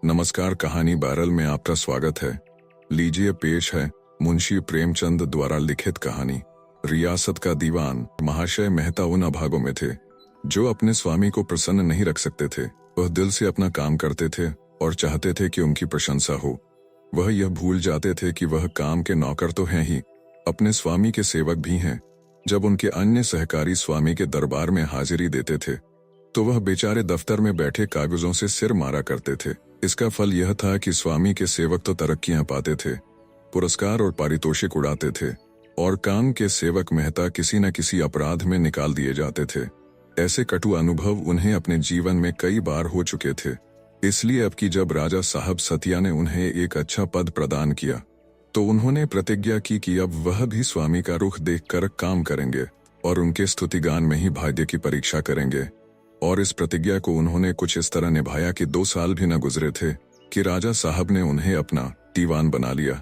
नमस्कार, कहानी बैरल में आपका स्वागत है। लीजिए पेश है मुंशी प्रेमचंद द्वारा लिखित कहानी रियासत का दीवान। महाशय मेहता उन अभागों में थे जो अपने स्वामी को प्रसन्न नहीं रख सकते थे। वह दिल से अपना काम करते थे और चाहते थे कि उनकी प्रशंसा हो। वह यह भूल जाते थे कि वह काम के नौकर तो हैं ही, अपने स्वामी के सेवक भी हैं। जब उनके अन्य सहकारी स्वामी के दरबार में हाजिरी देते थे तो वह बेचारे दफ्तर में बैठे कागजों से सिर मारा करते थे। इसका फल यह था कि स्वामी के सेवक तो तरक्कियां पाते थे, पुरस्कार और पारितोषिक उड़ाते थे, और काम के सेवक मेहता किसी न किसी अपराध में निकाल दिए जाते थे। ऐसे कटु अनुभव उन्हें अपने जीवन में कई बार हो चुके थे। इसलिए अब की जब राजा साहब सतिया ने उन्हें एक अच्छा पद प्रदान किया तो उन्होंने प्रतिज्ञा की कि अब वह भी स्वामी का रुख देखकर काम करेंगे और उनके स्तुतिगान में ही भाग्य की परीक्षा करेंगे। और इस प्रतिज्ञा को उन्होंने कुछ इस तरह निभाया कि 2 साल भी न गुजरे थे कि राजा साहब ने उन्हें अपना दीवान बना लिया।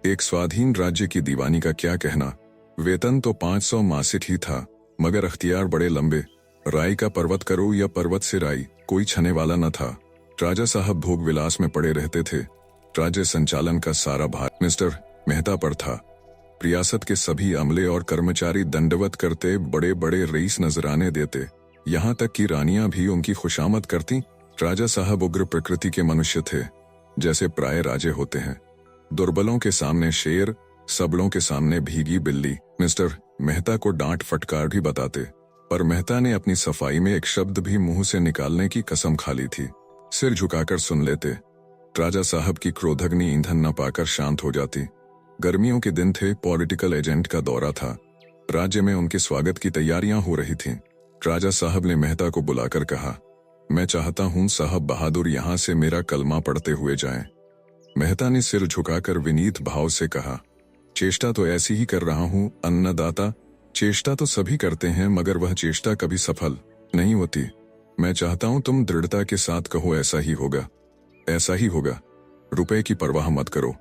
एक स्वाधीन राज्य की दीवानी का क्या कहना। वेतन तो 500 मासिक ही था, मगर अख्तियार बड़े लंबे। राई का पर्वत करो या पर्वत से राई, कोई छने वाला न था। राजा साहब भोग विलास में पड़े रहते थे। राज्य संचालन का सारा भार मिस्टर मेहता पर था। रियासत के सभी अमले और कर्मचारी दंडवत करते, बड़े बड़े रईस नजराने देते, यहाँ तक कि रानियां भी उनकी खुशामद करती। राजा साहब उग्र प्रकृति के मनुष्य थे, जैसे प्राय राजे होते हैं। दुर्बलों के सामने शेर, सबलों के सामने भीगी बिल्ली। मिस्टर मेहता को डांट फटकार भी बताते, पर मेहता ने अपनी सफाई में एक शब्द भी मुंह से निकालने की कसम खा ली थी। सिर झुकाकर सुन लेते। राजा साहब की क्रोधाग्नि ईंधन न पाकर शांत हो जाती। गर्मियों के दिन थे, पॉलिटिकल एजेंट का दौरा था। राज्य में उनके स्वागत की तैयारियां हो रही थीं। राजा साहब ने मेहता को बुलाकर कहा, मैं चाहता हूं साहब बहादुर यहां से मेरा कलमा पढ़ते हुए जाएं। मेहता ने सिर झुकाकर विनीत भाव से कहा, चेष्टा तो ऐसी ही कर रहा हूं अन्नदाता। चेष्टा तो सभी करते हैं, मगर वह चेष्टा कभी सफल नहीं होती। मैं चाहता हूं तुम दृढ़ता के साथ कहो, ऐसा ही होगा, ऐसा ही होगा। रुपए की परवाह मत करो,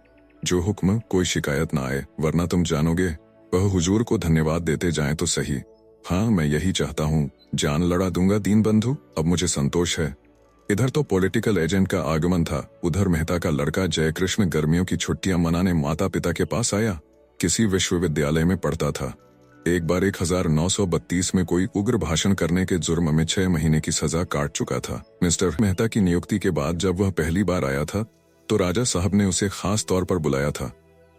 जो हुक्म, कोई शिकायत ना आए, वरना तुम जानोगे वह हुजूर को धन्यवाद देते जाएं तो सही। हाँ, मैं यही चाहता हूँ, जान लड़ा दूंगा दीन बंधु, अब मुझे संतोष है। इधर तो पॉलिटिकल एजेंट का आगमन था, उधर मेहता का लड़का जयकृष्ण गर्मियों की छुट्टियां मनाने माता पिता के पास आया। किसी विश्वविद्यालय में पढ़ता था। एक बार 1932 में कोई उग्र भाषण करने के जुर्म में 6 महीने की सजा काट चुका था। मिस्टर मेहता की नियुक्ति के बाद जब वह पहली बार आया था तो राजा साहब ने उसे खास तौर पर बुलाया था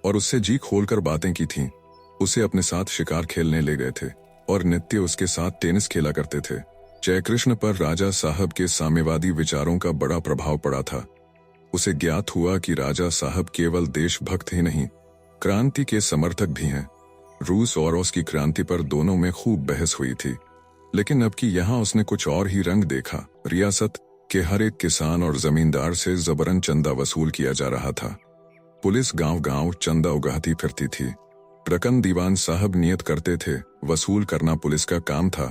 और उससे जी खोलकर बातें की थीं। उसे अपने साथ शिकार खेलने ले गए थे और नित्य उसके साथ टेनिस खेला करते थे। जयकृष्ण पर राजा साहब के साम्यवादी विचारों का बड़ा प्रभाव पड़ा था। उसे ज्ञात हुआ कि राजा साहब केवल देशभक्त ही नहीं, क्रांति के समर्थक भी हैं। रूस और उसकी क्रांति पर दोनों में खूब बहस हुई थी, लेकिन अब की यहाँ उसने कुछ और ही रंग देखा। रियासत के हर एक किसान और जमींदार से जबरन चंदा वसूल किया जा रहा था। पुलिस गांव-गांव चंदा उगाती फिरती थी। रकम दीवान साहब नियत करते थे, वसूल करना पुलिस का काम था।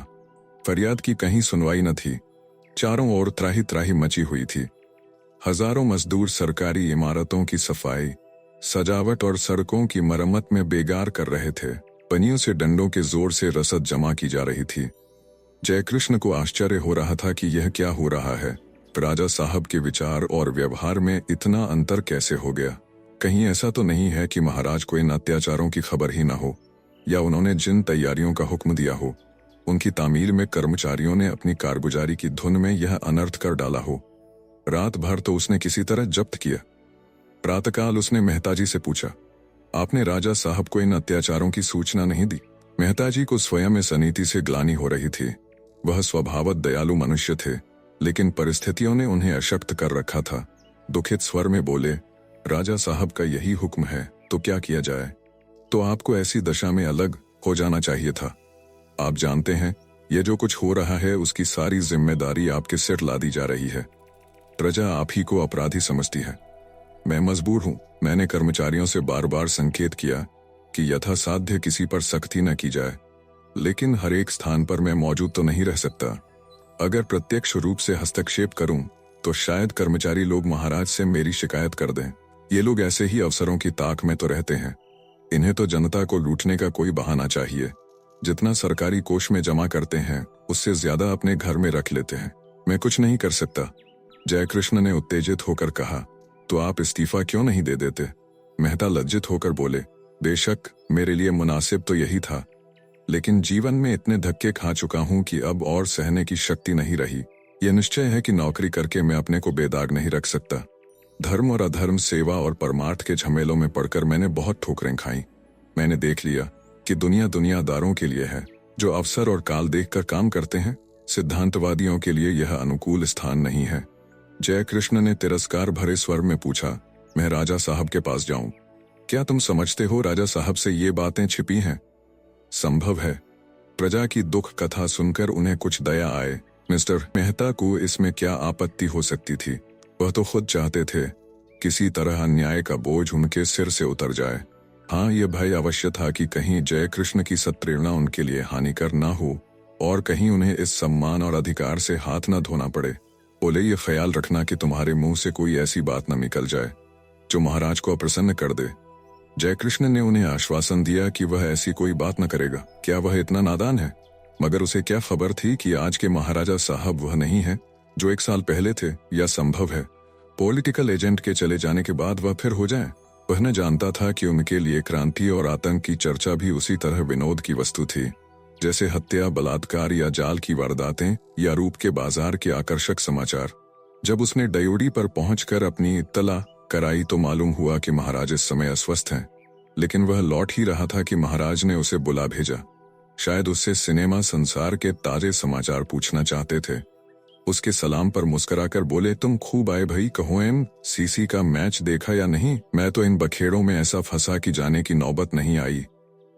फरियाद की कहीं सुनवाई न थी। चारों ओर त्राही त्राही मची हुई थी। हजारों मजदूर सरकारी इमारतों की सफाई, सजावट और सड़कों की मरम्मत में बेगार कर रहे थे। पनियों से डंडों के जोर से रसद जमा की जा रही थी। जयकृष्ण को आश्चर्य हो रहा था कि यह क्या हो रहा है। राजा साहब के विचार और व्यवहार में इतना अंतर कैसे हो गया। कहीं ऐसा तो नहीं है कि महाराज को इन अत्याचारों की खबर ही ना हो, या उन्होंने जिन तैयारियों का हुक्म दिया हो उनकी तामील में कर्मचारियों ने अपनी कारगुजारी की धुन में यह अनर्थ कर डाला हो। रात भर तो उसने किसी तरह जब्त किया। प्रातःकाल उसने मेहताजी से पूछा, आपने राजा साहब को इन अत्याचारों की सूचना नहीं दी? मेहताजी को स्वयं इस अनीति से ग्लानि हो रही थी। वह स्वभावत दयालु मनुष्य थे, लेकिन परिस्थितियों ने उन्हें अशक्त कर रखा था। दुखित स्वर में बोले, राजा साहब का यही हुक्म है तो क्या किया जाए? तो आपको ऐसी दशा में अलग हो जाना चाहिए था। आप जानते हैं, ये जो कुछ हो रहा है उसकी सारी जिम्मेदारी आपके सिर लादी जा रही है। प्रजा आप ही को अपराधी समझती है। मैं मजबूर हूं। मैंने कर्मचारियों से बार बार संकेत किया कि यथासाध्य किसी पर सख्ती न की जाए, लेकिन हर एक स्थान पर मैं मौजूद तो नहीं रह सकता। अगर प्रत्यक्ष रूप से हस्तक्षेप करूं तो शायद कर्मचारी लोग महाराज से मेरी शिकायत कर दें। ये लोग ऐसे ही अवसरों की ताक में तो रहते हैं। इन्हें तो जनता को लूटने का कोई बहाना चाहिए। जितना सरकारी कोष में जमा करते हैं उससे ज्यादा अपने घर में रख लेते हैं। मैं कुछ नहीं कर सकता। जयकृष्ण ने उत्तेजित होकर कहा, तो आप इस्तीफा क्यों नहीं दे देते? मेहता लज्जित होकर बोले, बेशक मेरे लिए मुनासिब तो यही था, लेकिन जीवन में इतने धक्के खा चुका हूं कि अब और सहने की शक्ति नहीं रही। यह निश्चय है कि नौकरी करके मैं अपने को बेदाग नहीं रख सकता। धर्म और अधर्म, सेवा और परमार्थ के झमेलों में पड़कर मैंने बहुत ठोकरें खाई। मैंने देख लिया कि दुनिया दुनियादारों के लिए है, जो अवसर और काल देखकर काम करते हैं। सिद्धांतवादियों के लिए यह अनुकूल स्थान नहीं है। जयकृष्ण ने तिरस्कार भरे स्वर में पूछा, मैं राजा साहब के पास जाऊं? क्या तुम समझते हो राजा साहब से ये बातें छिपी हैं? संभव है। प्रजा की दुख कथा सुनकर उन्हें कुछ दया आए। मिस्टर मेहता को इसमें क्या आपत्ति हो सकती थी? वह तो खुद चाहते थे किसी तरह अन्याय का बोझ उनके सिर से उतर जाए। हाँ, यह भय अवश्य था कि कहीं जयकृष्ण की सत्प्रेरणा उनके लिए हानिकर ना हो और कहीं उन्हें इस सम्मान और अधिकार से हाथ न धोना पड़े। बोले, ये ख्याल रखना कि तुम्हारे मुंह से कोई ऐसी बात न निकल जाए जो महाराज को अप्रसन्न कर दे। जयकृष्ण ने उन्हें आश्वासन दिया कि वह ऐसी कोई बात न करेगा। क्या वह इतना नादान है? मगर उसे क्या खबर थी कि आज के महाराजा साहब वह नहीं है जो 1 साल पहले थे, या संभव है पॉलिटिकल एजेंट के चले जाने के बाद वह फिर हो जाए। वह न जानता था कि उनके लिए क्रांति और आतंक की चर्चा भी उसी तरह विनोद की वस्तु थी जैसे हत्या, बलात्कार या जाल की वारदातें या रूप के बाजार के आकर्षक समाचार। जब उसने डयोडी पर पहुंचकर अपनी इत्तला कराई तो मालूम हुआ कि महाराज इस समय अस्वस्थ हैं, लेकिन वह लौट ही रहा था कि महाराज ने उसे बुला भेजा। शायद उससे सिनेमा संसार के ताजे समाचार पूछना चाहते थे। उसके सलाम पर मुस्कुराकर बोले, तुम खूब आए भाई, कहो MCC का मैच देखा या नहीं? मैं तो इन बखेड़ों में ऐसा फंसा कि जाने की नौबत नहीं आई।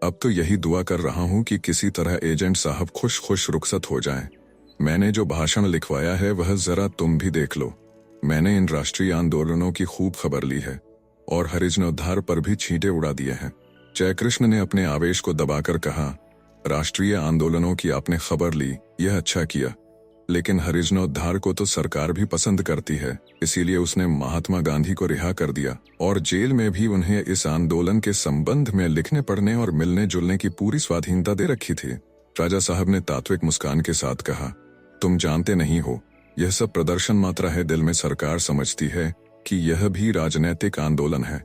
अब तो यही दुआ कर रहा हूं कि किसी तरह एजेंट साहब खुश रुखसत हो जाएं। मैंने जो भाषण लिखवाया है वह जरा तुम भी देख लो। मैंने इन राष्ट्रीय आंदोलनों की खूब खबर ली है और हरिजनोद्धार पर भी छींटे उड़ा दिए हैं। जयकृष्ण ने अपने आवेश को दबाकर कहा, राष्ट्रीय आंदोलनों की आपने खबर ली, यह अच्छा किया, लेकिन हरिजनोद्धार को तो सरकार भी पसंद करती है, इसीलिए उसने महात्मा गांधी को रिहा कर दिया और जेल में भी उन्हें इस आंदोलन के संबंध में लिखने पढ़ने और मिलने जुलने की पूरी स्वाधीनता दे रखी थी। राजा साहब ने तात्विक मुस्कान के साथ कहा, तुम जानते नहीं हो, यह सब प्रदर्शन मात्र है। दिल में सरकार समझती है कि यह भी राजनैतिक आंदोलन है।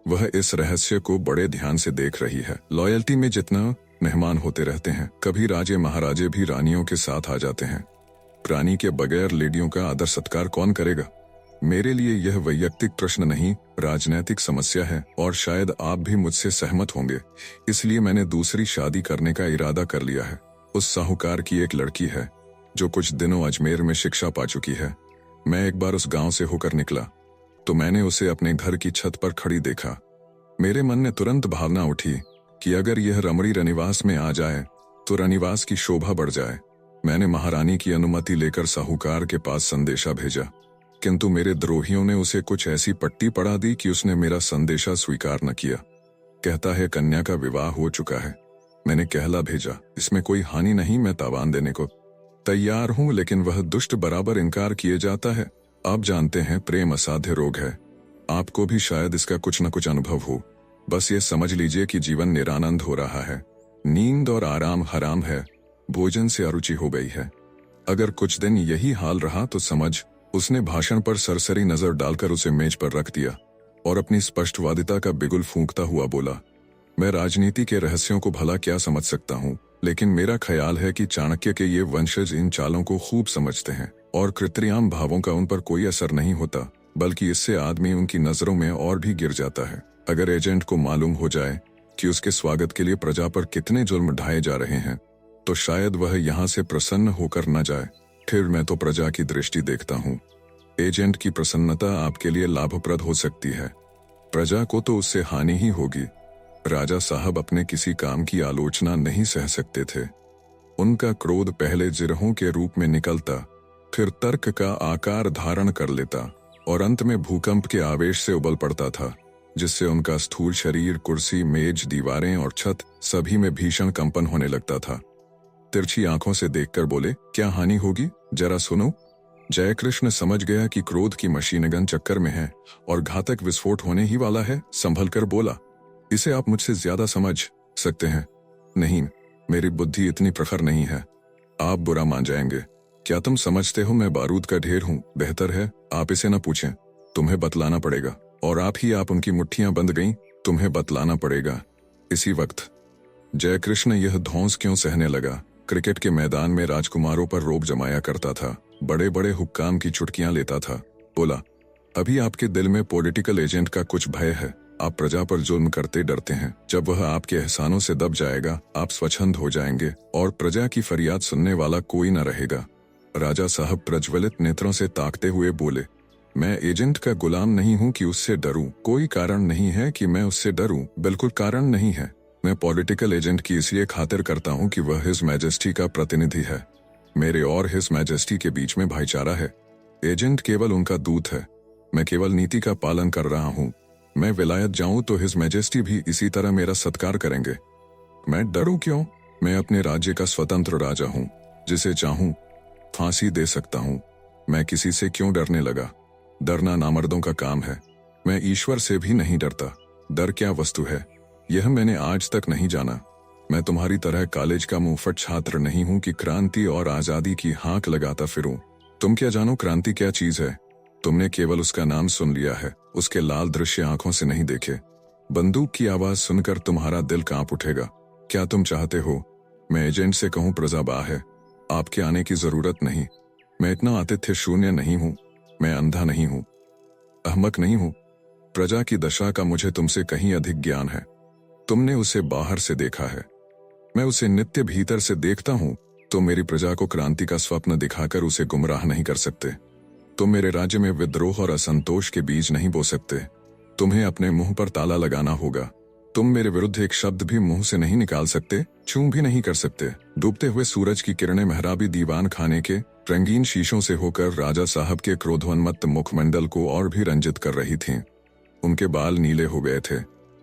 वह इस रहस्य को बड़े ध्यान से देख रही है। लॉयल्टी में जितना मेहमान होते रहते हैं, कभी राजे महाराजे भी रानियों के साथ आ जाते हैं। रानी के बगैर लेडियों का आदर सत्कार कौन करेगा? मेरे लिए यह वैयक्तिक प्रश्न नहीं, राजनैतिक समस्या है और शायद आप भी मुझसे सहमत होंगे। इसलिए मैंने दूसरी शादी करने का इरादा कर लिया है। उस साहूकार की एक लड़की है जो कुछ दिनों अजमेर में शिक्षा पा चुकी है। मैं एक बार उस गांव से होकर निकला तो मैंने उसे अपने घर की छत पर खड़ी देखा। मेरे मन में तुरंत भावना उठी कि अगर यह रमणी रनिवास में आ जाए तो रनिवास की शोभा बढ़ जाए। मैंने महारानी की अनुमति लेकर साहूकार के पास संदेशा भेजा, किंतु मेरे द्रोहियों ने उसे कुछ ऐसी पट्टी पड़ा दी कि उसने मेरा संदेशा स्वीकार न किया। कहता है कन्या का विवाह हो चुका है। मैंने कहला भेजा, इसमें कोई हानि नहीं, मैं तावान देने को तैयार हूं, लेकिन वह दुष्ट बराबर इनकार किए जाता है। आप जानते हैं प्रेम असाध्य रोग है। आपको भी शायद इसका कुछ न कुछ अनुभव हो। बस ये समझ लीजिए कि जीवन निरानंद हो रहा है। नींद और आराम हराम है, भोजन से अरुचि हो गई है। अगर कुछ दिन यही हाल रहा तो समझ। उसने भाषण पर सरसरी नजर डालकर उसे मेज पर रख दिया और अपनी स्पष्टवादिता का बिगुल फूंकता हुआ बोला, मैं राजनीति के रहस्यों को भला क्या समझ सकता हूँ, लेकिन मेरा ख्याल है कि चाणक्य के ये वंशज इन चालों को खूब समझते हैं और कृत्रिम भावों का उन पर कोई असर नहीं होता, बल्कि इससे आदमी उनकी नजरों में और भी गिर जाता है। अगर एजेंट को मालूम हो जाए कि उसके स्वागत के लिए प्रजा पर कितने जुल्म ढाए जा रहे हैं तो शायद वह यहाँ से प्रसन्न होकर न जाए। फिर मैं तो प्रजा की दृष्टि देखता हूँ। एजेंट की प्रसन्नता आपके लिए लाभप्रद हो सकती है, प्रजा को तो उससे हानि ही होगी। राजा साहब अपने किसी काम की आलोचना नहीं सह सकते थे। उनका क्रोध पहले जिरहों के रूप में निकलता, फिर तर्क का आकार धारण कर लेता और अंत में भूकंप के आवेश से उबल पड़ता था, जिससे उनका स्थूल शरीर, कुर्सी, मेज, दीवारें और छत सभी में भीषण कंपन होने लगता था। तिरछी आंखों से देखकर बोले, क्या हानि होगी, जरा सुनो। जयकृष्ण समझ गया कि क्रोध की मशीनगन चक्कर में है और घातक विस्फोट होने ही वाला है। संभल कर बोला, इसे आप मुझसे ज्यादा समझ सकते हैं। नहीं, मेरी बुद्धि इतनी प्रखर नहीं है, आप बुरा मान जाएंगे। क्या तुम समझते हो मैं बारूद का ढेर हूं? बेहतर है आप इसे न पूछें, तुम्हें बतलाना पड़ेगा। और आप उनकी मुट्ठियां बंध गईं, तुम्हें बतलाना पड़ेगा। इसी वक्त जयकृष्ण यह धौंस क्यों सहने लगा? क्रिकेट के मैदान में राजकुमारों पर रोब जमाया करता था, बड़े बड़े हुक्काम की चुटकियां लेता था। बोला, अभी आपके दिल में पॉलिटिकल एजेंट का कुछ भय है। आप प्रजा पर जुल्म करते डरते हैं। जब वह आपके एहसानों से दब जाएगा, आप स्वच्छंद हो जाएंगे और प्रजा की फरियाद सुनने वाला कोई न रहेगा। राजा साहब प्रज्वलित नेत्रों से ताकते हुए बोले, मैं एजेंट का गुलाम नहीं हूं कि उससे डरूं। कोई कारण नहीं है कि मैं उससे डरूं, बिल्कुल कारण नहीं है। मैं पॉलिटिकल एजेंट की इसलिए खातिर करता हूं कि वह हिज मैजेस्टी का प्रतिनिधि है। मेरे और हिज मैजेस्टी के बीच में भाईचारा है। एजेंट केवल उनका दूत है। मैं केवल नीति का पालन कर रहा हूं। मैं विलायत जाऊं तो हिज मैजेस्टी भी इसी तरह मेरा सत्कार करेंगे। मैं डरूं क्यों? मैं अपने राज्य का स्वतंत्र राजा हूं, जिसे चाहूं फांसी दे सकता हूं। मैं किसी से क्यों डरने लगा? डरना नामर्दों का काम है। मैं ईश्वर से भी नहीं डरता। डर क्या वस्तु है, यह मैंने आज तक नहीं जाना। मैं तुम्हारी तरह कॉलेज का मुंहफट छात्र नहीं हूं कि क्रांति और आजादी की हाँक लगाता फिरूं। तुम क्या जानो क्रांति क्या चीज है? तुमने केवल उसका नाम सुन लिया है, उसके लाल दृश्य आंखों से नहीं देखे। बंदूक की आवाज सुनकर तुम्हारा दिल कांप उठेगा। क्या तुम चाहते हो मैं एजेंट से कहूं प्रजाबा है, आपके आने की जरूरत नहीं? मैं इतना आतिथ्य शून्य नहीं हूं। मैं अंधा नहीं हूं, अहमक नहीं हूं। प्रजा की दशा का मुझे तुमसे कहीं अधिक ज्ञान है। तुमने उसे बाहर से देखा है, मैं उसे नित्य भीतर से देखता हूं। तुम मेरी प्रजा को क्रांति का स्वप्न दिखाकर उसे गुमराह नहीं कर सकते। तुम मेरे राज्य में विद्रोह और असंतोष के बीज नहीं बो सकते। तुम्हें अपने मुंह पर ताला लगाना होगा। तुम मेरे विरुद्ध एक शब्द भी मुंह से नहीं निकाल सकते, छू भी नहीं कर सकते। डूबते हुए सूरज की किरणें मेहराबी दीवान खाने के रंगीन शीशों से होकर राजा साहब के क्रोधोन्मत्त मुखमंडल को और भी रंजित कर रही थीं। उनके बाल नीले हो गए थे,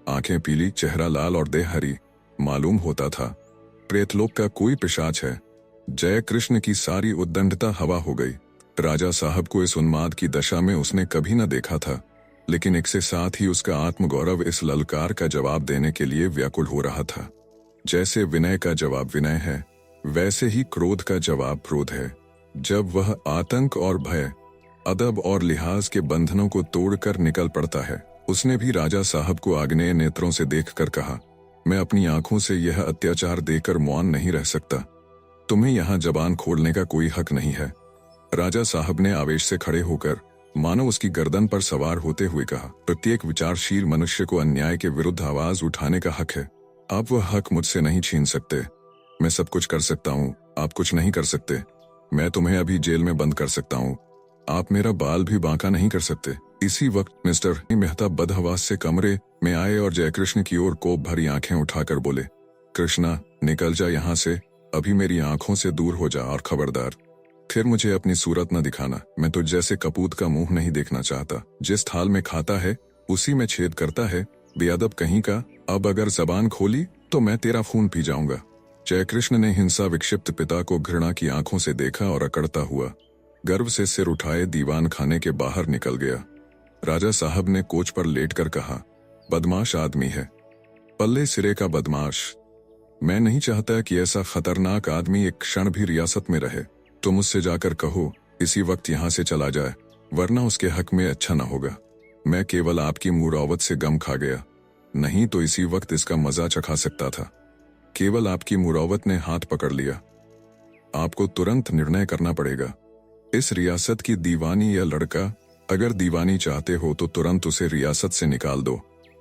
आंखें पीली, चेहरा लाल और देह हरी। मालूम होता था प्रेतलोक का कोई पिशाच है। जय कृष्ण की सारी उद्दंडता हवा हो गई। राजा साहब को इस उन्माद की दशा में उसने कभी न देखा था, लेकिन इसके साथ ही उसका आत्मगौरव इस ललकार का जवाब देने के लिए व्याकुल हो रहा था। जैसे विनय का जवाब विनय है, वैसे ही क्रोध का जवाब क्रोध है। जब वह आतंक और भय, अदब और लिहाज के बंधनों को तोड़कर निकल पड़ता है। उसने भी राजा साहब को आग्नेय नेत्रों से देखकर कहा, मैं अपनी आंखों से यह अत्याचार देकर मौन नहीं रह सकता। तुम्हें यहाँ जबान खोलने का कोई हक नहीं है। राजा साहब ने आवेश से खड़े होकर मानो उसकी गर्दन पर सवार होते हुए कहा, प्रत्येक विचारशील मनुष्य को अन्याय के विरुद्ध आवाज उठाने का हक है। आप वह हक मुझसे नहीं छीन सकते। मैं सब कुछ कर सकता हूँ, आप कुछ नहीं कर सकते। मैं तुम्हें अभी जेल में बंद कर सकता हूँ, आप मेरा बाल भी बांका नहीं कर सकते। इसी वक्त मिस्टर मेहता बदहवास से कमरे में आए और जयकृष्ण की ओर कोप भरी आंखें उठाकर बोले, कृष्णा निकल जा यहाँ से, अभी मेरी आंखों से दूर हो जा, और खबरदार फिर मुझे अपनी सूरत न दिखाना। मैं तुझ जैसे कपूत का मुंह नहीं देखना चाहता। जिस थाल में खाता है उसी में छेद करता है, बेअदब कहीं का। अब अगर जबान खोली तो मैं तेरा खून पी जाऊंगा। जयकृष्ण ने हिंसा विक्षिप्त पिता को घृणा की आंखों से देखा और अकड़ता हुआ गर्व से सिर उठाए दीवान खाने के बाहर निकल गया। राजा साहब ने कोच पर लेटकर कहा, बदमाश आदमी है, पल्ले सिरे का बदमाश। मैं नहीं चाहता कि ऐसा खतरनाक आदमी एक क्षण भी रियासत में रहे। तुम उससे जाकर कहो इसी वक्त यहाँ से चला जाए, वरना उसके हक में अच्छा न होगा। मैं केवल आपकी मुरावत से गम खा गया, नहीं तो इसी वक्त इसका मजा चखा सकता था। केवल आपकी मुरावत ने हाथ पकड़ लिया। आपको तुरंत निर्णय करना पड़ेगा। इस रियासत की दीवानी या लड़का, अगर दीवानी चाहते हो तो तुरंत उसे रियासत से निकाल दो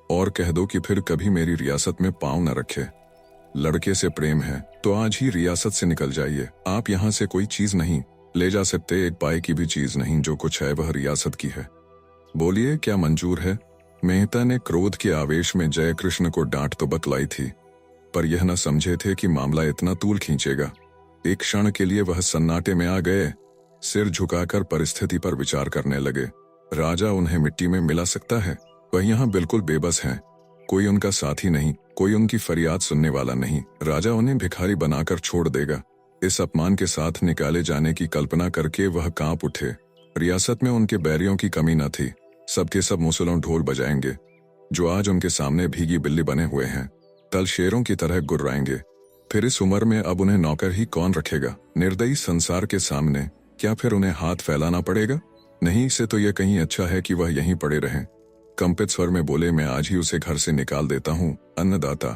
और कह दो कि फिर कभी मेरी रियासत में पांव न रखे। लड़के से प्रेम है तो आज ही रियासत से निकल जाइए। आप यहाँ से कोई चीज नहीं ले जा सकते, एक पाए की भी चीज नहीं। जो कुछ है वह रियासत की है। बोलिए क्या मंजूर है? मेहता ने क्रोध के आवेश में जयकृष्ण को डांट तो बतलाई थी, पर यह न समझे थे कि मामला इतना तूल खींचेगा। एक क्षण के लिए वह सन्नाटे में आ गए, सिर झुकाकर परिस्थिति पर विचार करने लगे। राजा उन्हें मिट्टी में मिला सकता है? वह यहाँ बिल्कुल बेबस हैं। कोई उनका साथी नहीं, कोई उनकी फरियाद सुनने वाला नहीं। राजा उन्हें भिखारी बनाकर छोड़ देगा। इस अपमान के साथ निकाले जाने की कल्पना करके वह कांप उठे। रियासत में उनके बैरियों की कमी न थी। सबके सब मुसलों ढोल बजाएंगे। जो आज उनके सामने भीगी बिल्ली बने हुए हैं, कल शेरों की तरह गुर्राएंगे। फिर इस उम्र में अब उन्हें नौकर ही कौन रखेगा? निर्दयी संसार के सामने क्या फिर उन्हें हाथ फैलाना पड़ेगा? नहीं, इससे तो यह कहीं अच्छा है कि वह यहीं पड़े रहें। कंपित स्वर में बोले, मैं आज ही उसे घर से निकाल देता हूँ अन्नदाता।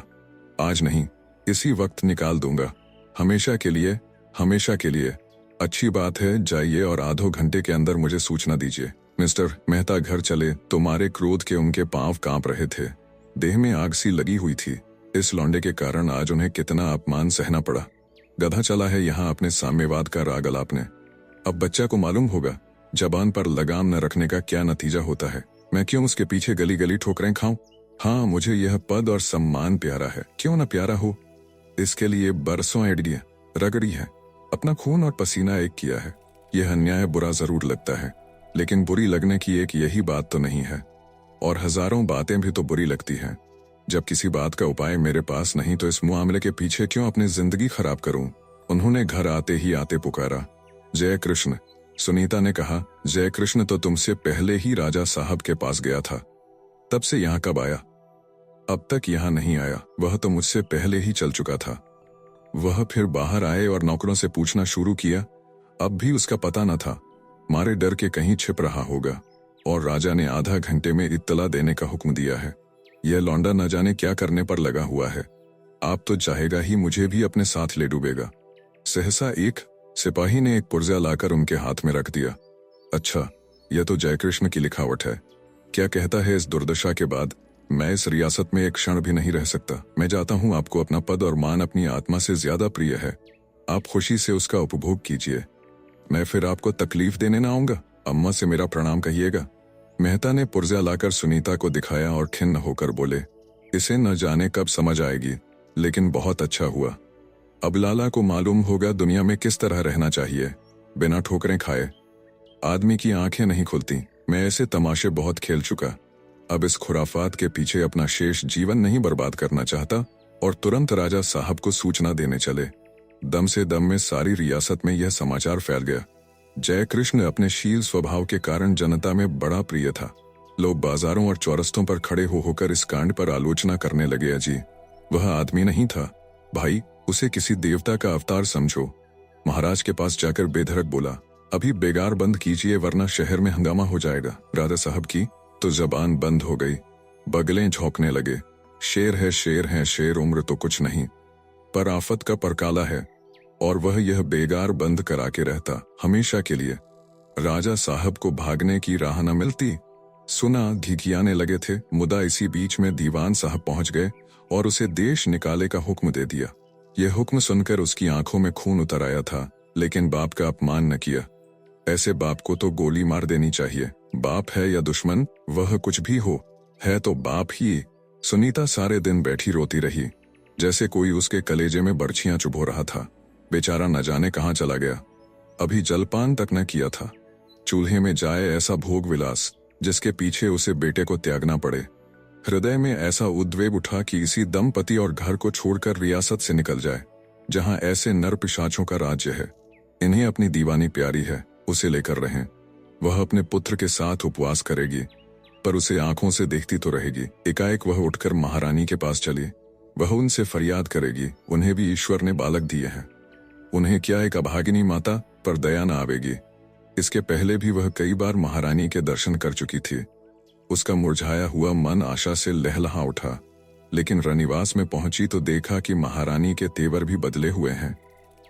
आज नहीं, इसी वक्त निकाल दूंगा, हमेशा के लिए, हमेशा के लिए। अच्छी बात है, जाइए और आधो घंटे के अंदर मुझे सूचना दीजिए। मिस्टर मेहता घर चले तो मारे क्रोध के उनके पांव कांप रहे थे। देह में आग सी लगी हुई थी। इस लौंडे के कारण आज उन्हें कितना अपमान सहना पड़ा। गधा चला है यहाँ अपने साम्यवाद का राग अलापने। अब बच्चा को मालूम होगा जबान पर लगाम न रखने का क्या नतीजा होता है। मैं क्यों उसके पीछे गली गली ठोकरें खाऊं? हाँ, मुझे यह पद और सम्मान प्यारा है, क्यों न प्यारा हो। इसके लिए बरसों एडगी रगड़ी है, अपना खून और पसीना एक किया है। यह अन्याय बुरा जरूर लगता है, लेकिन बुरी लगने की एक यही बात तो नहीं है, और हजारों बातें भी तो बुरी लगती हैं। जब किसी बात का उपाय मेरे पास नहीं तो इस मामले के पीछे क्यों अपनी जिंदगी खराब करूं? उन्होंने घर आते ही आते पुकारा, जय कृष्ण। सुनीता ने कहा, जय कृष्ण तो तुमसे पहले ही राजा साहब के पास गया था, तब से यहाँ कब आया? अब तक यहाँ नहीं आया, वह तो मुझसे पहले ही चल चुका था। वह फिर बाहर आए और नौकरों से पूछना शुरू किया, अब भी उसका पता न था। मारे डर के कहीं छिप रहा होगा, और राजा ने आधा घंटे में इत्तला देने का हुक्म दिया है। यह लौंडा न जाने क्या करने पर लगा हुआ है। आप तो चाहेगा ही मुझे भी अपने साथ ले डूबेगा। सहसा एक सिपाही ने एक पुर्जा लाकर उनके हाथ में रख दिया। अच्छा, यह तो जयकृष्ण की लिखावट है। क्या कहता है, इस दुर्दशा के बाद मैं इस रियासत में एक क्षण भी नहीं रह सकता। मैं जाता हूँ, आपको अपना पद और मान अपनी आत्मा से ज्यादा प्रिय है। आप खुशी से उसका उपभोग कीजिए। मैं फिर आपको तकलीफ देने न आऊंगा। अम्मा से मेरा प्रणाम कहिएगा। मेहता ने पुर्जा लाकर सुनीता को दिखाया और खिन्न होकर बोले, इसे न जाने कब समझ आएगी, लेकिन बहुत अच्छा हुआ। अब लाला को मालूम होगा दुनिया में किस तरह रहना चाहिए, बिना ठोकरें खाए। आदमी की आंखें नहीं खुलती। मैं ऐसे तमाशे बहुत खेल चुका। अब इस खुराफात के पीछे अपना शेष जीवन नहीं बर्बाद करना चाहता, और तुरंत राजा साहब को सूचना देने चले। दम से दम में सारी रियासत में यह समाचार फैल गया। जय कृष्ण अपने शील स्वभाव के कारण जनता में बड़ा प्रिय था। लोग बाजारों और चौरस्तों पर खड़े हो होकर इस कांड पर आलोचना करने लगे। अजी, वह आदमी नहीं था भाई, उसे किसी देवता का अवतार समझो। महाराज के पास जाकर बेधड़क बोला, अभी बेगार बंद कीजिए वरना शहर में हंगामा हो जाएगा। राजा साहब की तो जबान बंद हो गई। बगलें झोंकने लगे। शेर है, शेर है, शेर उम्र तो कुछ नहीं, पर आफत का परकाला है, और वह यह बेगार बंद करा के रहता हमेशा के लिए। राजा साहब को भागने की राह न मिलती। सुना घिघियाने लगे थे, मुदा इसी बीच में दीवान साहब पहुंच गए और उसे देश निकाले का हुक्म दे दिया। यह हुक्म सुनकर उसकी आंखों में खून उतर आया था, लेकिन बाप का अपमान न किया। ऐसे बाप को तो गोली मार देनी चाहिए। बाप है या दुश्मन, वह कुछ भी हो, है तो बाप ही। सुनीता सारे दिन बैठी रोती रही, जैसे कोई उसके कलेजे में बर्छियां चुभो रहा था। बेचारा न जाने कहाँ चला गया। अभी जलपान तक न किया था। चूल्हे में जाए ऐसा भोग विलास जिसके पीछे उसे बेटे को त्यागना पड़े। हृदय में ऐसा उद्वेग उठा कि इसी दम पति और घर को छोड़कर रियासत से निकल जाए, जहां ऐसे नर पिशाचों का राज्य है। इन्हें अपनी दीवानी प्यारी है, उसे लेकर रहें। वह अपने पुत्र के साथ उपवास करेगी, पर उसे आंखों से देखती तो रहेगी। एकाएक वह उठकर महारानी के पास चली। वह उनसे फरियाद करेगी, उन्हें भी ईश्वर ने बालक दिए हैं। उन्हें क्या एक अभागिनी माता पर दया न आवेगी। इसके पहले भी वह कई बार महारानी के दर्शन कर चुकी थी। उसका मुरझाया हुआ मन आशा से लहलहा उठा, लेकिन रनिवास में पहुंची तो देखा कि महारानी के तेवर भी बदले हुए हैं।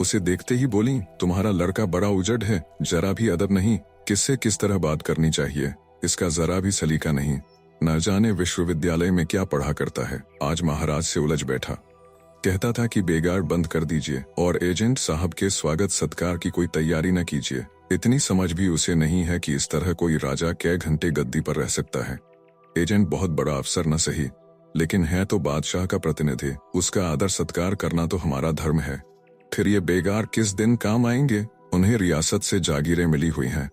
उसे देखते ही बोली, तुम्हारा लड़का बड़ा उजड़ है, जरा भी अदब नहीं। किससे किस तरह बात करनी चाहिए, इसका जरा भी सलीका नहीं। न जाने विश्वविद्यालय में क्या पढ़ा करता है। आज महाराज से उलझ बैठा। कहता था कि बेगार बंद कर दीजिए और एजेंट साहब के स्वागत सत्कार की कोई तैयारी न कीजिए। इतनी समझ भी उसे नहीं है कि इस तरह कोई राजा कै घंटे गद्दी पर रह सकता है। एजेंट बहुत बड़ा अफसर न सही, लेकिन है तो बादशाह का प्रतिनिधि। उसका आदर सत्कार करना तो हमारा धर्म है। फिर ये बेगार किस दिन काम आएंगे? उन्हें रियासत से जागीरें मिली हुई हैं।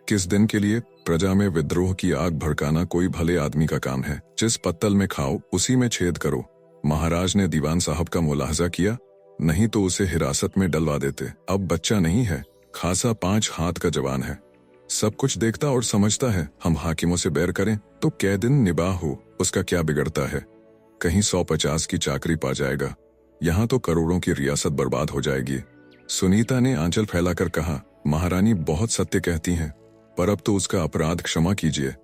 किस दिन के लिए? प्रजा में विद्रोह की आग भड़काना कोई भले आदमी का काम है। जिस पत्तल में खाओ उसी में छेद करो। महाराज ने दीवान साहब का मुलाहजा किया, नहीं तो उसे हिरासत में डलवा देते। अब बच्चा नहीं है, खासा 5 हाथ का जवान है। सब कुछ देखता और समझता है। हम हाकिमों से बैर करें तो कै दिन निबाह हो, उसका क्या बिगड़ता है? कहीं 150 की चाकरी पा जाएगा। यहाँ तो करोड़ों की रियासत बर्बाद हो जाएगी। सुनीता ने आंचल फैलाकर कहा, महारानी बहुत सत्य कहती हैं, पर अब तो उसका अपराध क्षमा कीजिए।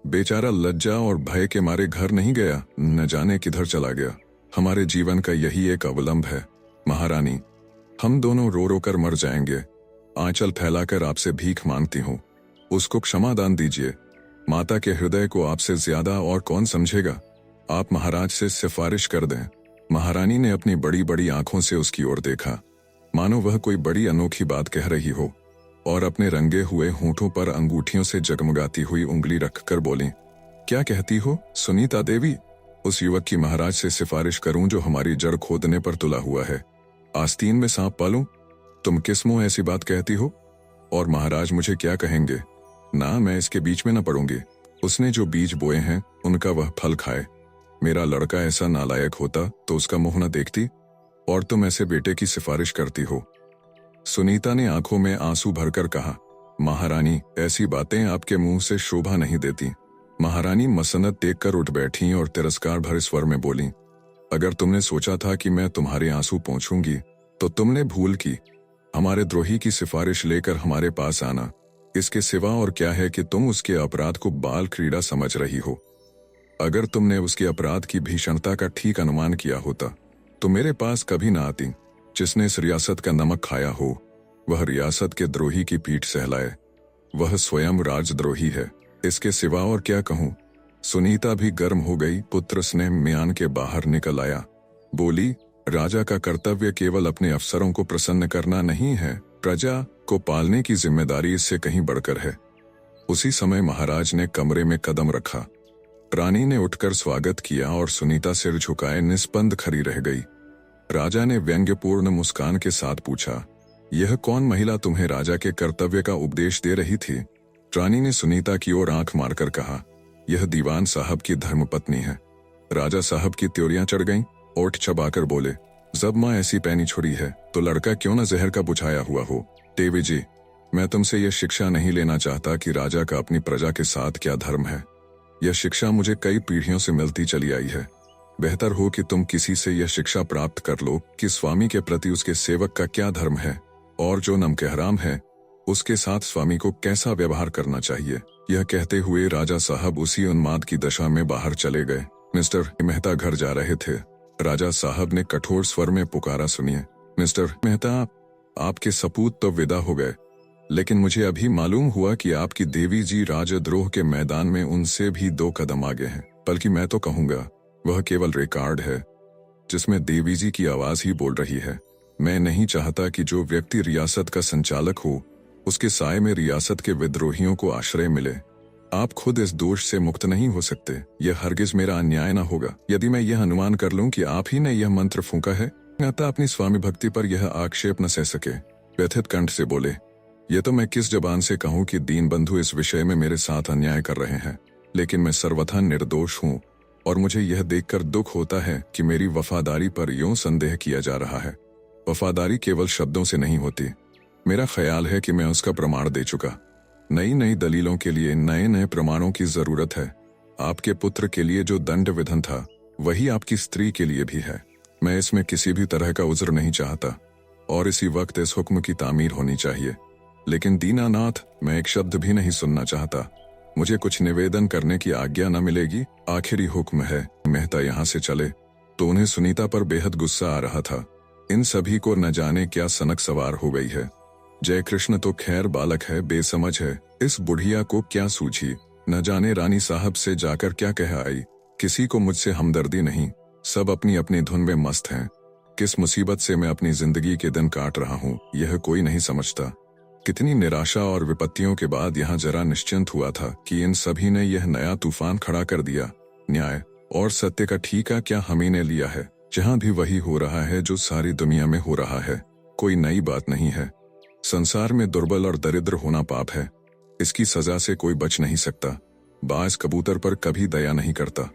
बेचारा लज्जा और भय के मारे घर नहीं गया, न जाने किधर चला गया। हमारे जीवन का यही एक अवलंब है महारानी, हम दोनों रो रो कर मर जाएंगे। आंचल फैलाकर आपसे भीख मांगती हूँ, उसको क्षमादान दीजिए। माता के हृदय को आपसे ज्यादा और कौन समझेगा। आप महाराज से सिफारिश कर दें। महारानी ने अपनी बड़ी बड़ी आंखों से उसकी ओर देखा, मानो वह कोई बड़ी अनोखी बात कह रही हो, और अपने रंगे हुए होंठों पर अंगूठियों से जगमगाती हुई उंगली रखकर बोली, क्या कहती हो सुनीता देवी? उस युवक की महाराज से सिफारिश करूं जो हमारी जड़ खोदने पर तुला हुआ है, आस्तीन में सांप पालूं? तुम किस मुंह ऐसी बात कहती हो? और महाराज मुझे क्या कहेंगे? ना, मैं इसके बीच में न पड़ूंगी। उसने जो बीज बोए हैं उनका वह फल खाए। मेरा लड़का ऐसा नालायक होता तो उसका मुंह न देखती, और तुम ऐसे बेटे की सिफारिश करती हो। सुनीता ने आंखों में आंसू भरकर कहा, महारानी ऐसी बातें आपके मुंह से शोभा नहीं देती। महारानी मसनत देखकर उठ बैठी और तिरस्कार भरे स्वर में बोली, अगर तुमने सोचा था कि मैं तुम्हारे आंसू पोंछूंगी तो तुमने भूल की। हमारे द्रोही की सिफारिश लेकर हमारे पास आना, इसके सिवा और क्या है कि तुम उसके अपराध को बाल क्रीड़ा समझ रही हो। अगर तुमने उसके अपराध की भीषणता का ठीक अनुमान किया होता तो मेरे पास कभी ना आती। जिसने इस रियासत का नमक खाया हो वह रियासत के द्रोही की पीठ सहलाए, वह स्वयं राजद्रोही है। इसके सिवा और क्या कहूं। सुनीता भी गर्म हो गई। पुत्र स्नेह म्यान के बाहर निकल आया, बोली, राजा का कर्तव्य केवल अपने अफसरों को प्रसन्न करना नहीं है, प्रजा को पालने की जिम्मेदारी इससे कहीं बढ़कर है। उसी समय महाराज ने कमरे में कदम रखा। रानी ने उठकर स्वागत किया और सुनीता सिर झुकाए निस्पंद खड़ी रह गई। राजा ने व्यंग्यपूर्ण मुस्कान के साथ पूछा, यह कौन महिला तुम्हें राजा के कर्तव्य का उपदेश दे रही थी? रानी ने सुनीता की ओर आंख मारकर कहा, यह दीवान साहब की धर्मपत्नी है। राजा साहब की त्योरियां चढ़ गईं, ओठ चबाकर बोले, जब माँ ऐसी पैनी छुड़ी है तो लड़का क्यों न जहर का बुझाया हुआ हो। देवी जी, मैं तुमसे यह शिक्षा नहीं लेना चाहता कि राजा का अपनी प्रजा के साथ क्या धर्म है। यह शिक्षा मुझे कई पीढ़ियों से मिलती चली आई है। बेहतर हो कि तुम किसी से यह शिक्षा प्राप्त कर लो कि स्वामी के प्रति उसके सेवक का क्या धर्म है, और जो नम के हराम है उसके साथ स्वामी को कैसा व्यवहार करना चाहिए। यह कहते हुए राजा साहब उसी उन्माद की दशा में बाहर चले गए। मिस्टर मेहता घर जा रहे थे। राजा साहब ने कठोर स्वर में पुकारा, सुनिए मिस्टर मेहता, आपके सपूत तो विदा हो गए, लेकिन मुझे अभी मालूम हुआ कि आपकी देवी जी राजद्रोह के मैदान में उनसे भी 2 कदम आगे हैं। बल्कि मैं तो कहूंगा वह केवल रिकॉर्ड है जिसमें देवी जी की आवाज ही बोल रही है। मैं नहीं चाहता कि जो व्यक्ति रियासत का संचालक हो उसके साए में रियासत के विद्रोहियों को आश्रय मिले। आप खुद इस दोष से मुक्त नहीं हो सकते। यह हरगिज मेरा अन्याय न होगा यदि मैं यह अनुमान कर लूं कि आप ही ने यह मंत्र फूंका है। अतः अपनी स्वामी भक्ति पर यह आक्षेप न सह सके। व्यथित कंठ से बोले, यह तो मैं किस जबान से कहूं कि दीन बंधु इस विषय में मेरे साथ अन्याय कर रहे हैं, लेकिन मैं सर्वथा निर्दोष हूं और मुझे यह देखकर दुख होता है कि मेरी वफादारी पर यूं संदेह किया जा रहा है। वफादारी केवल शब्दों से नहीं होती। मेरा ख्याल है कि मैं उसका प्रमाण दे चुका। नई नई दलीलों के लिए नए नए प्रमाणों की जरूरत है। आपके पुत्र के लिए जो दंड विधन था वही आपकी स्त्री के लिए भी है। मैं इसमें किसी भी तरह का उज्र नहीं चाहता और इसी वक्त इस हुक्म की तामीर होनी चाहिए। लेकिन दीनानाथ, मैं एक शब्द भी नहीं सुनना चाहता। मुझे कुछ निवेदन करने की आज्ञा न मिलेगी? आखिरी हुक्म है। मेहता यहाँ से चले तो उन्हें सुनीता पर बेहद गुस्सा आ रहा था। इन सभी को न जाने क्या सनक सवार हो गई है। जय कृष्ण तो खैर बालक है, बेसमझ है। इस बुढ़िया को क्या सूझी, न जाने रानी साहब से जाकर क्या कह आई। किसी को मुझसे हमदर्दी नहीं, सब अपनी अपनी धुन में मस्त हैं। किस मुसीबत से मैं अपनी जिंदगी के दिन काट रहा हूँ यह कोई नहीं समझता। कितनी निराशा और विपत्तियों के बाद यहाँ जरा निश्चिंत हुआ था कि इन सभी ने यह नया तूफान खड़ा कर दिया। न्याय और सत्य का ठीका क्या हम ही ने लिया है। जहाँ भी वही हो रहा है जो सारी दुनिया में हो रहा है। कोई नई बात नहीं है। संसार में दुर्बल और दरिद्र होना पाप है। इसकी सजा से कोई बच नहीं सकता। बाज कबूतर पर कभी दया नहीं करता।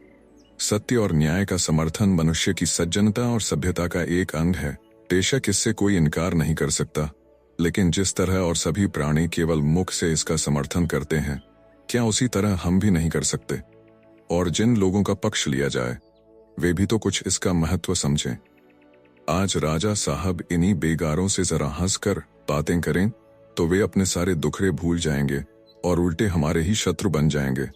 सत्य और न्याय का समर्थन मनुष्य की सज्जनता और सभ्यता का एक अंग है। बेशक इससे कोई इनकार नहीं कर सकता, लेकिन जिस तरह और सभी प्राणी केवल मुख से इसका समर्थन करते हैं, क्या उसी तरह हम भी नहीं कर सकते? और जिन लोगों का पक्ष लिया जाए वे भी तो कुछ इसका महत्व समझें। आज राजा साहब इन्हीं बेगारों से जरा हंसकर बातें करें तो वे अपने सारे दुखड़े भूल जाएंगे और उल्टे हमारे ही शत्रु बन जाएंगे।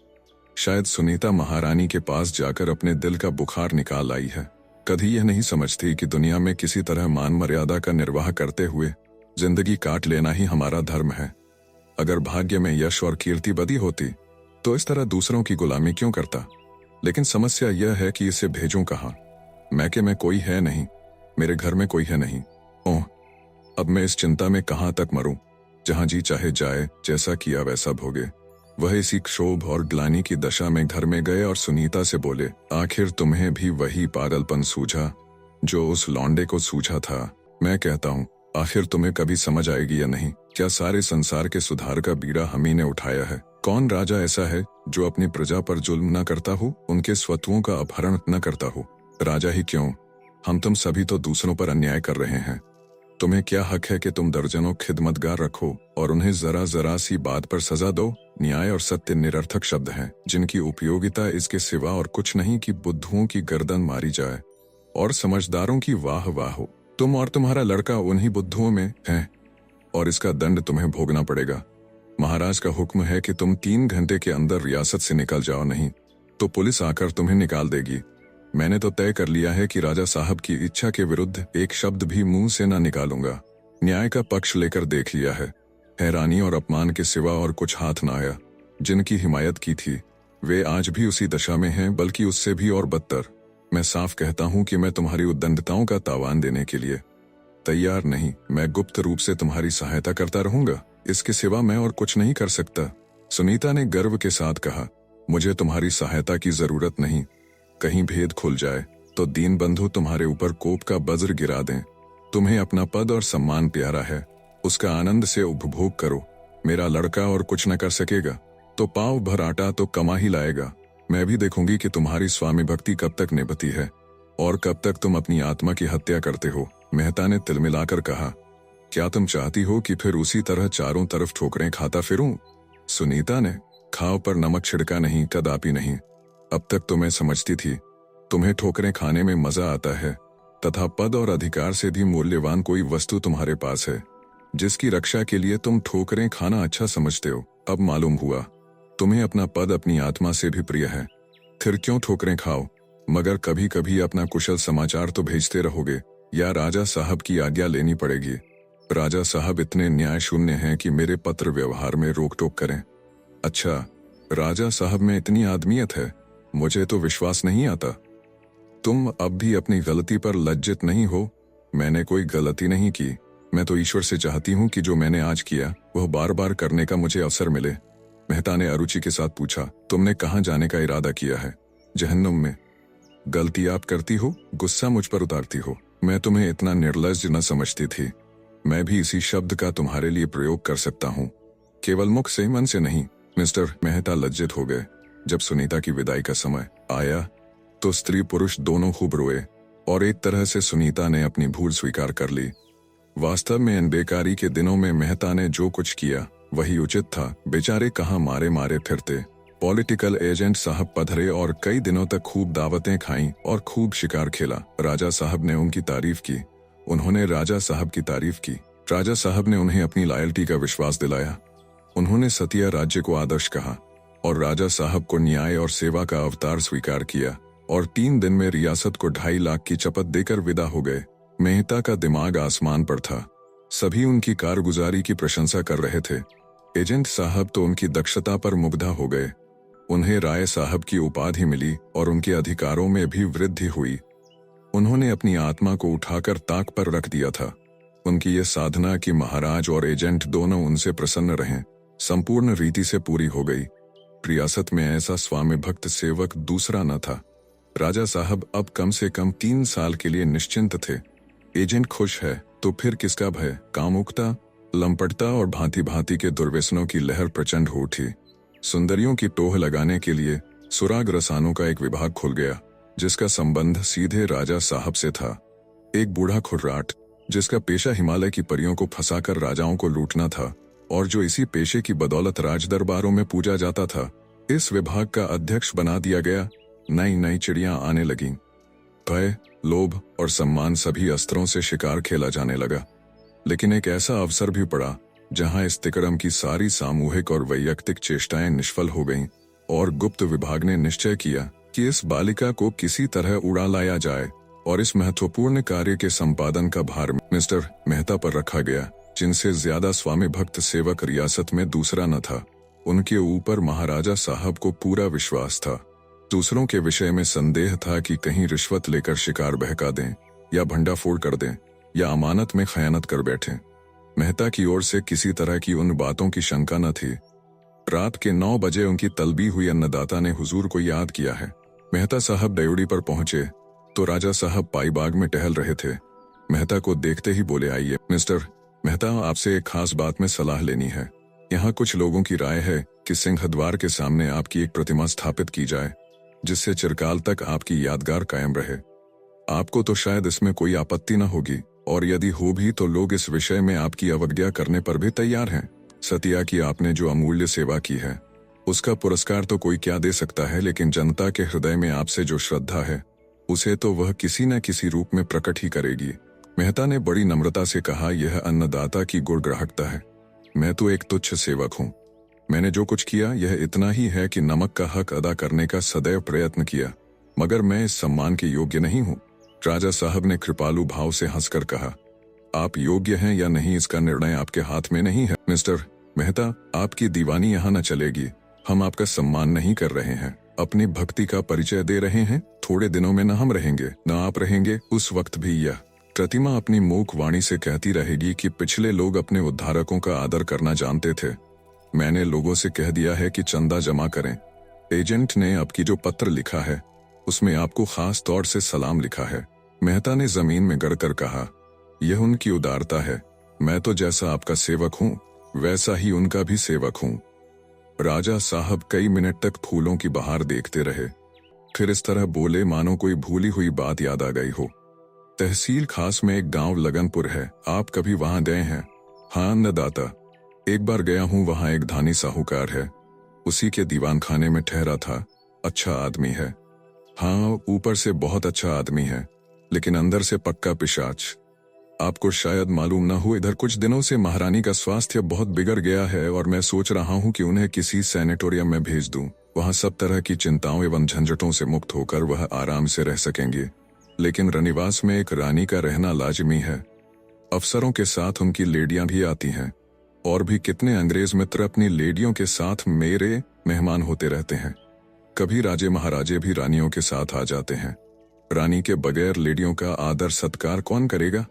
शायद सुनीता महारानी के पास जाकर अपने दिल का बुखार निकाल आई है। कभी यह नहीं समझती कि दुनिया में किसी तरह मान मर्यादा का निर्वाह करते हुए जिंदगी काट लेना ही हमारा धर्म है। अगर भाग्य में यश और कीर्ति बदी होती तो इस तरह दूसरों की गुलामी क्यों करता। लेकिन समस्या यह है कि इसे भेजूं कहाँ। मैके में कोई है नहीं, मेरे घर में कोई है नहीं। ओह, अब मैं इस चिंता में कहाँ तक मरूं। जहां जी चाहे जाए, जैसा किया वैसा भोगे। वह इसी क्षोभ और ग्लानि की दशा में घर में गए और सुनीता से बोले, आखिर तुम्हें भी वही पागलपन सूझा जो उस लौंडे को सूझा था। मैं कहता हूँ, आखिर तुम्हें कभी समझ आएगी या नहीं। क्या सारे संसार के सुधार का बीड़ा हम ही ने उठाया है। कौन राजा ऐसा है जो अपनी प्रजा पर जुल्म न करता हो, उनके स्वत्वों का अपहरण न करता हो। राजा ही क्यों, हम तुम सभी तो दूसरों पर अन्याय कर रहे हैं। तुम्हें क्या हक है कि तुम दर्जनों खिदमतगार रखो और उन्हें जरा जरा सी बात पर सजा दो। न्याय और सत्य निरर्थक शब्द हैं जिनकी उपयोगिता इसके सिवा और कुछ नहीं कि बुद्धुओं की गर्दन मारी जाए और समझदारों की वाह वाह हो। तुम और तुम्हारा लड़का उन्हीं बुद्धुओं में हैं और इसका दंड तुम्हें भोगना पड़ेगा। महाराज का हुक्म है कि तुम 3 घंटे के अंदर रियासत से निकल जाओ, नहीं तो पुलिस आकर तुम्हें निकाल देगी। मैंने तो तय कर लिया है कि राजा साहब की इच्छा के विरुद्ध एक शब्द भी मुंह से न निकालूंगा। न्याय का पक्ष लेकर देख लिया है। हैरानी और अपमान के सिवा और कुछ हाथ न आया। जिनकी हिमायत की थी वे आज भी उसी दशा में हैं, बल्कि उससे भी और बदतर। मैं साफ कहता हूं कि मैं तुम्हारी उद्दंडताओं का तावान देने के लिए तैयार नहीं। मैं गुप्त रूप से तुम्हारी सहायता करता रहूंगा, इसके सिवा मैं और कुछ नहीं कर सकता। सुनीता ने गर्व के साथ कहा, मुझे तुम्हारी सहायता की जरूरत नहीं। कहीं भेद खुल जाए तो दीन बंधु तुम्हारे ऊपर कोप का वज्र गिरा दें। तुम्हें अपना पद और सम्मान प्यारा है, उसका आनंद से उपभोग करो। मेरा लड़का और कुछ न कर सकेगा तो पाव भर आटा तो कमा ही लाएगा। मैं भी देखूंगी कि तुम्हारी स्वामी भक्ति कब तक निभती है और कब तक तुम अपनी आत्मा की हत्या करते हो। मेहता ने तिलमिलाकर कहा, क्या तुम चाहती हो कि फिर उसी तरह चारों तरफ ठोकरें खाता फिरूं? सुनीता ने खाव पर नमक छिड़का नहीं, कदापि नहीं। अब तक तो मैं समझती थी तुम्हें ठोकरें खाने में मजा आता है तथा पद और अधिकार से भी मूल्यवान कोई वस्तु तुम्हारे पास है जिसकी रक्षा के लिए तुम ठोकरें खाना अच्छा समझते हो। अब मालूम हुआ तुम्हें अपना पद अपनी आत्मा से भी प्रिय है। फिर क्यों ठोकरें खाओ, मगर कभी कभी अपना कुशल समाचार तो भेजते रहोगे या राजा साहब की आज्ञा लेनी पड़ेगी। राजा साहब इतने न्याय शून्य हैं कि मेरे पत्र व्यवहार में रोक टोक करें। अच्छा, राजा साहब में इतनी आदमियत है, मुझे तो विश्वास नहीं आता। तुम अब भी अपनी गलती पर लज्जित नहीं हो। मैंने कोई गलती नहीं की। मैं तो ईश्वर से चाहती हूँ कि जो मैंने आज किया वह बार बार करने का मुझे अवसर मिले। मेहता ने अरुचि के साथ पूछा, तुमने कहाँ जाने का इरादा किया है? जहन्नुम में। गलती आप करती हो, गुस्सा मुझ पर उतारती हो। मैं तुम्हें इतना निर्लज्ज न समझती थी। मैं भी इसी शब्द का तुम्हारे लिए प्रयोग कर सकता हूँ, केवल मुख से, मन से नहीं। मिस्टर मेहता लज्जित हो गए। जब सुनीता की विदाई का समय आया तो स्त्री पुरुष दोनों खूब रोए और एक तरह से सुनीता ने अपनी भूल स्वीकार कर ली। वास्तव में इन बेकारी के दिनों में मेहता ने जो कुछ किया वही उचित था। बेचारे कहाँ मारे मारे फिरते। पॉलिटिकल एजेंट साहब पधरे और कई दिनों तक खूब दावतें खाईं और खूब शिकार खेला। राजा साहब ने उनकी तारीफ की, उन्होंने राजा साहब की तारीफ की। राजा साहब ने उन्हें अपनी लॉयल्टी का विश्वास दिलाया। उन्होंने सतिया राज्य को आदर्श कहा और राजा साहब को न्याय और सेवा का अवतार स्वीकार किया और 3 दिन में रियासत को 2.5 लाख की चपत देकर विदा हो गए। मेहता का दिमाग आसमान पर था। सभी उनकी कारगुजारी की प्रशंसा कर रहे थे। एजेंट साहब तो उनकी दक्षता पर मुग्धा हो गए। उन्हें राय साहब की उपाधि मिली और उनके अधिकारों में भी वृद्धि हुई। उन्होंने अपनी आत्मा को उठाकर ताक पर रख दिया था। उनकी ये साधना कि महाराज और एजेंट दोनों उनसे प्रसन्न रहें संपूर्ण रीति से पूरी हो गई। रियासत में ऐसा स्वामी भक्त सेवक दूसरा न था। राजा साहब अब कम से कम 3 साल के लिए निश्चिंत थे। एजेंट खुश है तो फिर किसका भय। कामुकता, लंपटता और भांति भांति के दुर्व्यसनों की लहर प्रचंड हो उठी। सुंदरियों की टोह लगाने के लिए सुराग रसानों का एक विभाग खुल गया जिसका संबंध सीधे राजा साहब से था। एक बूढ़ा खुर्राट जिसका पेशा हिमालय की परियों को फंसाकर राजाओं को लूटना था और जो इसी पेशे की बदौलत राजदरबारों में पूजा जाता था, इस विभाग का अध्यक्ष बना दिया गया। नई नई चिड़ियां आने लगीं। भय, लोभ और सम्मान सभी अस्त्रों से शिकार खेला जाने लगा। लेकिन एक ऐसा अवसर भी पड़ा जहां इस तिकड़म की सारी सामूहिक और वैयक्तिक चेष्टाएं निष्फल हो गईं और गुप्त विभाग ने निश्चय किया कि इस बालिका को किसी तरह उड़ा लाया जाए और इस महत्वपूर्ण कार्य के संपादन का भार मिस्टर मेहता पर रखा गया, जिनसे ज्यादा स्वामी भक्त सेवक रियासत में दूसरा न था। उनके ऊपर महाराजा साहब को पूरा विश्वास था। दूसरों के विषय में संदेह था कि कहीं रिश्वत लेकर शिकार बहका दें या भंडाफोड़ कर दें या अमानत में खयानत कर बैठें। मेहता की ओर से किसी तरह की उन बातों की शंका न थी। रात के 9 बजे उनकी तलबी हुई अन्नदाता ने हुजूर को याद किया है। मेहता साहब ड्योढ़ी पर पहुंचे तो राजा साहब पाईबाग में टहल रहे थे। मेहता को देखते ही बोले, आइए मिस्टर मेहता, आपसे एक खास बात में सलाह लेनी है। यहाँ कुछ लोगों की राय है कि सिंहद्वार के सामने आपकी एक प्रतिमा स्थापित की जाए, जिससे चिरकाल तक आपकी यादगार कायम रहे। आपको तो शायद इसमें कोई आपत्ति न होगी, और यदि हो भी तो लोग इस विषय में आपकी अवज्ञा करने पर भी तैयार हैं। सतिया की आपने जो अमूल्य सेवा की है, उसका पुरस्कार तो कोई क्या दे सकता है, लेकिन जनता के हृदय में आपसे जो श्रद्धा है उसे तो वह किसी न किसी रूप में प्रकट ही करेगी। मेहता ने बड़ी नम्रता से कहा, यह अन्नदाता की गुणग्राहकता है। मैं तो एक तुच्छ सेवक हूँ। मैंने जो कुछ किया यह इतना ही है कि नमक का हक अदा करने का सदैव प्रयत्न किया, मगर मैं इस सम्मान के योग्य नहीं हूँ। राजा साहब ने कृपालु भाव से हंसकर कहा, आप योग्य हैं या नहीं इसका निर्णय आपके हाथ में नहीं है। मिस्टर मेहता, आपकी दीवानी यहाँ न चलेगी। हम आपका सम्मान नहीं कर रहे हैं, अपनी भक्ति का परिचय दे रहे हैं। थोड़े दिनों में न हम रहेंगे न आप रहेंगे, उस वक्त भी यह प्रतिमा अपनी मूक वाणी से कहती रहेगी कि पिछले लोग अपने उद्धारकों का आदर करना जानते थे। मैंने लोगों से कह दिया है कि चंदा जमा करें। एजेंट ने आपकी जो पत्र लिखा है उसमें आपको खास तौर से सलाम लिखा है। मेहता ने जमीन में गड़कर कहा, यह उनकी उदारता है। मैं तो जैसा आपका सेवक हूँ वैसा ही उनका भी सेवक हूँ। राजा साहब कई मिनट तक फूलों की बहार देखते रहे, फिर इस तरह बोले मानो कोई भूली हुई बात याद आ गई हो। तहसील खास में एक गांव लगनपुर है, आप कभी वहां गए हैं? हाँ अन्नदाता, एक बार गया हूँ। वहां एक धानी साहूकार है, उसी के दीवान खाने में ठहरा था। अच्छा आदमी है। हाँ, ऊपर से बहुत अच्छा आदमी है, लेकिन अंदर से पक्का पिशाच। आपको शायद मालूम न हो, इधर कुछ दिनों से महारानी का स्वास्थ्य बहुत बिगड़ गया है और मैं सोच रहा हूँ कि उन्हें किसी सैनिटोरियम में भेज दूं। वहाँ सब तरह की चिंताओं एवं झंझटों से मुक्त होकर वह आराम से रह सकेंगे। लेकिन रनिवास में एक रानी का रहना लाजमी है। अफसरों के साथ उनकी लेडियां भी आती हैं, और भी कितने अंग्रेज मित्र अपनी लेडियों के साथ मेरे मेहमान होते रहते हैं। कभी राजे महाराजे भी रानियों के साथ आ जाते हैं। रानी के बगैर लेडियों का आदर सत्कार कौन करेगा?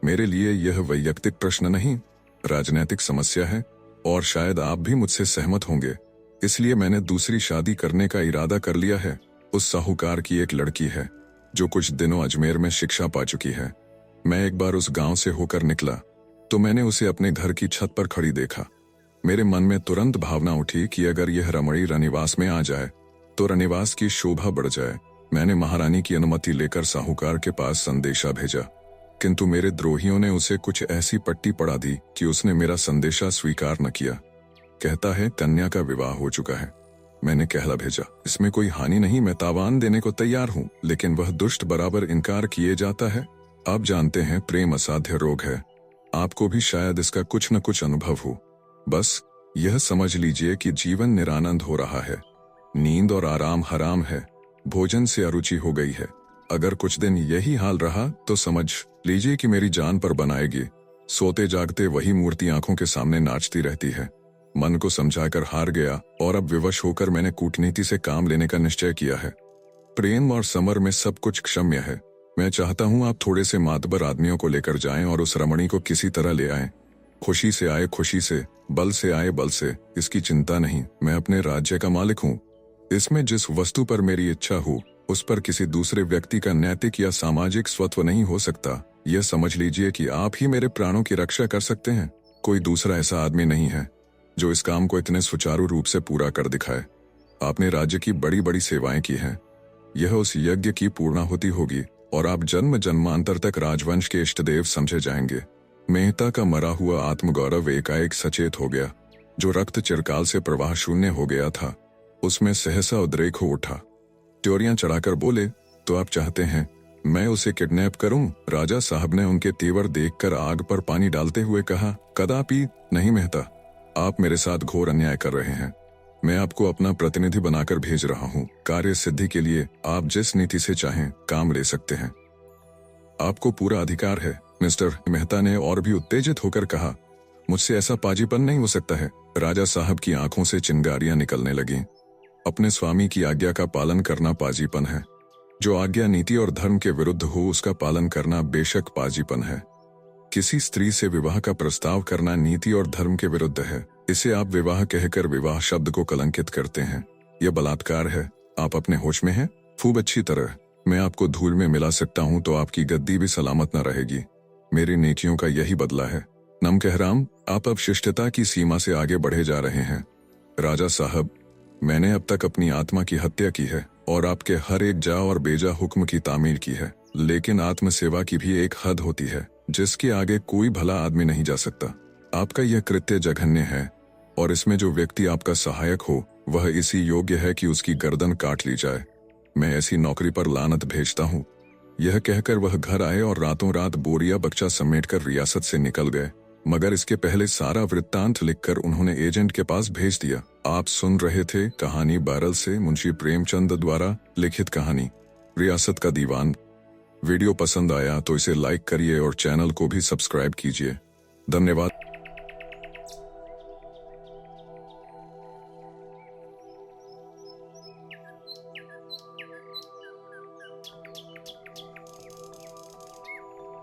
मेरे लिए यह वैयक्तिक प्रश्न नहीं, राजनैतिक समस्या है, और शायद आप भी मुझसे सहमत होंगे। इसलिए मैंने दूसरी शादी करने का इरादा कर लिया है। उस साहूकार की एक लड़की है जो कुछ दिनों अजमेर में शिक्षा पा चुकी है। मैं एक बार उस गांव से होकर निकला तो मैंने उसे अपने घर की छत पर खड़ी देखा। मेरे मन में तुरंत भावना उठी कि अगर यह रमणी रनिवास में आ जाए तो रनिवास की शोभा बढ़ जाए। मैंने महारानी की अनुमति लेकर साहूकार के पास संदेशा भेजा, किंतु मेरे द्रोहियों ने उसे कुछ ऐसी पट्टी पड़ा दी कि उसने मेरा संदेशा स्वीकार न किया। कहता है कन्या का विवाह हो चुका है। मैंने कहला भेजा, इसमें कोई हानि नहीं, मैं तावान देने को तैयार हूँ, लेकिन वह दुष्ट बराबर इनकार किए जाता है। आप जानते हैं प्रेम असाध्य रोग है, आपको भी शायद इसका कुछ न कुछ अनुभव हो। बस यह समझ लीजिए कि जीवन निरानंद हो रहा है, नींद और आराम हराम है, भोजन से अरुचि हो गई है। अगर कुछ दिन यही हाल रहा तो समझ लीजिए कि मेरी जान पर बनाएगी। सोते जागते वही मूर्ति आंखों के सामने नाचती रहती है। मन को समझाकर हार गया और अब विवश होकर मैंने कूटनीति से काम लेने का निश्चय किया है। प्रेम और समर में सब कुछ क्षम्य है। मैं चाहता हूँ आप थोड़े से मातबर आदमियों को लेकर जाएं और उस रमणी को किसी तरह ले आएं। खुशी से आए खुशी से, बल से आए बल से, इसकी चिंता नहीं। मैं अपने राज्य का मालिक हूँ। इसमें जिस वस्तु पर मेरी इच्छा हो उस पर किसी दूसरे व्यक्ति का नैतिक या सामाजिक स्वत्व नहीं हो सकता। यह समझ लीजिए कि आप ही मेरे प्राणों की रक्षा कर सकते हैं। कोई दूसरा ऐसा आदमी नहीं है जो इस काम को इतने सुचारू रूप से पूरा कर दिखाए। आपने राज्य की बड़ी बड़ी सेवाएं की हैं। यह उस यज्ञ की पूर्णाहुति होगी और आप जन्म जन्मांतर तक राजवंश के इष्टदेव समझे जाएंगे। मेहता का मरा हुआ आत्मगौरव एकाएक सचेत हो गया। जो रक्त चिरकाल से प्रवाह शून्य हो गया था उसमें सहसा उद्रेक हो उठा। त्योरियां चढ़ाकर बोले, तो आप चाहते हैं मैं उसे किडनैप करूं? राजा साहब ने उनके तेवर देखकर आग पर पानी डालते हुए कहा, कदापि नहीं मेहता, आप मेरे साथ घोर अन्याय कर रहे हैं। मैं आपको अपना प्रतिनिधि बनाकर भेज रहा हूं। कार्य सिद्धि के लिए आप जिस नीति से चाहें काम ले सकते हैं। आपको पूरा अधिकार है। मिस्टर मेहता ने और भी उत्तेजित होकर कहा, मुझसे ऐसा पाजीपन नहीं हो सकता है। राजा साहब की आंखों से चिंगारियां निकलने लगीं। अपने स्वामी की आज्ञा का पालन करना पाजीपन है। जो आज्ञा नीति और धर्म के विरुद्ध हो उसका पालन करना बेशक पाजीपन है। किसी स्त्री से विवाह का प्रस्ताव करना नीति और धर्म के विरुद्ध है। इसे आप विवाह कहकर विवाह शब्द को कलंकित करते हैं। यह बलात्कार है। आप अपने होश में हैं? खूब अच्छी तरह। मैं आपको धूल में मिला सकता हूं तो आपकी गद्दी भी सलामत न रहेगी। मेरी नीतियों का यही बदला है। नमकहराम, आप अब शिष्टता की सीमा से आगे बढ़े जा रहे हैं। राजा साहब, मैंने अब तक अपनी आत्मा की हत्या की है और आपके हर एक जा और बेजा हुक्म की तामीर की है, लेकिन आत्मसेवा की भी एक हद होती है जिसके आगे कोई भला आदमी नहीं जा सकता। आपका यह कृत्य जघन्य है और इसमें जो व्यक्ति आपका सहायक हो वह इसी योग्य है कि उसकी गर्दन काट ली जाए। मैं ऐसी नौकरी पर लानत भेजता हूँ। यह कहकर वह घर आए और रातों रात बोरिया बक्चा समेटकर रियासत से निकल गए, मगर इसके पहले सारा वृत्तांत लिखकर उन्होंने एजेंट के पास भेज दिया। आप सुन रहे थे कहानी बैरल से मुंशी प्रेमचंद द्वारा लिखित कहानी रियासत का दीवान। वीडियो पसंद आया तो इसे लाइक करिए और चैनल को भी सब्सक्राइब कीजिए। धन्यवाद।